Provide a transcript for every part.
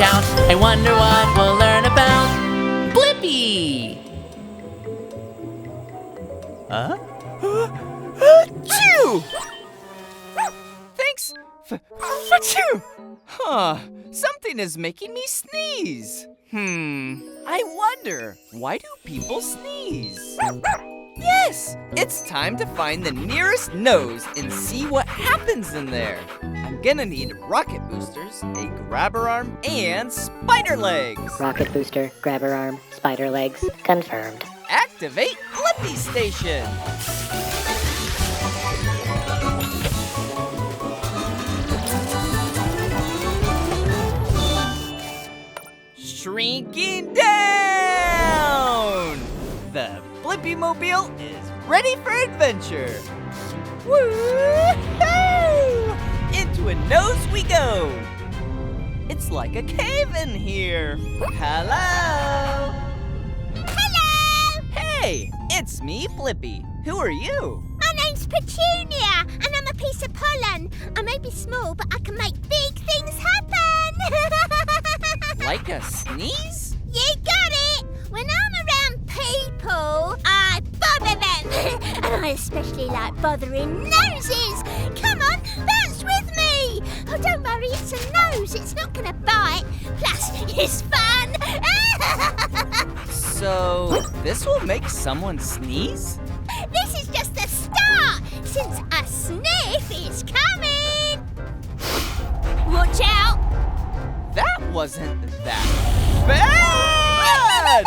shout. I wonder what we'll learn about Blippi. Achoo! Thanks Achoo! Something is making me sneeze. I wonder, why do people sneeze? Yes, it's time to find the nearest nose and see what happens in there. I'm gonna need rocket boosters, a grabber arm, and spider legs. Rocket booster, grabber arm, spider legs, confirmed. Activate Blippi Station. Shrinking down! The Blippi Mobile is ready for adventure. Woo-hoo! Into a nose we go. It's like a cave in here. Hello? Hello! Hey, it's me, Blippi. Who are you? My name's Petunia, and I'm a piece of pollen. I may be small, but I can make big things happen. Like a sneeze? You got it! When I'm around people, I bother them. And I especially like bothering noses. Come on, bounce with me. Oh, don't worry, it's a nose. It's not going to bite. Plus, it's fun. So, this will make someone sneeze? This is just the start, since a sniff is coming. Watch out. That wasn't that bad!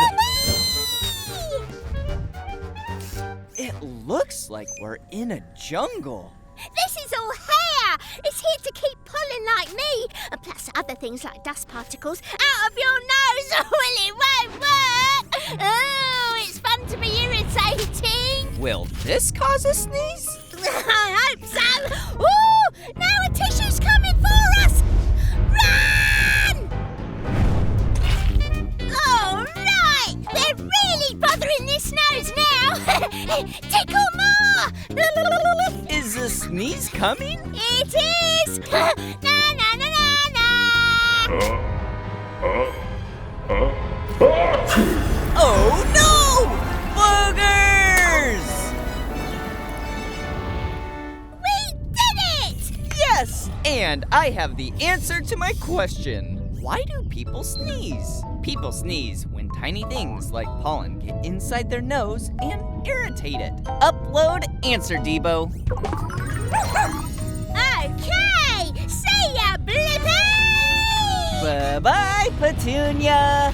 It looks like we're in a jungle. This is all hair. It's here to keep pollen like me, and plus other things like dust particles out of your nose. Well, it won't work. Oh, it's fun to be irritating. Will this cause a sneeze? I hope so. Ooh, now a tissue's coming for us. Run! All right, they're really bothering this nose now. Tickle more. Is a sneeze coming? It is! Na na na na na! Oh no! Boogers! We did it! Yes! And I have the answer to my question. Why do people sneeze? People sneeze when tiny things like pollen get inside their nose and irritate it. Upload answer, Debo. Okay! See ya, Blippi! Bye-bye, Petunia!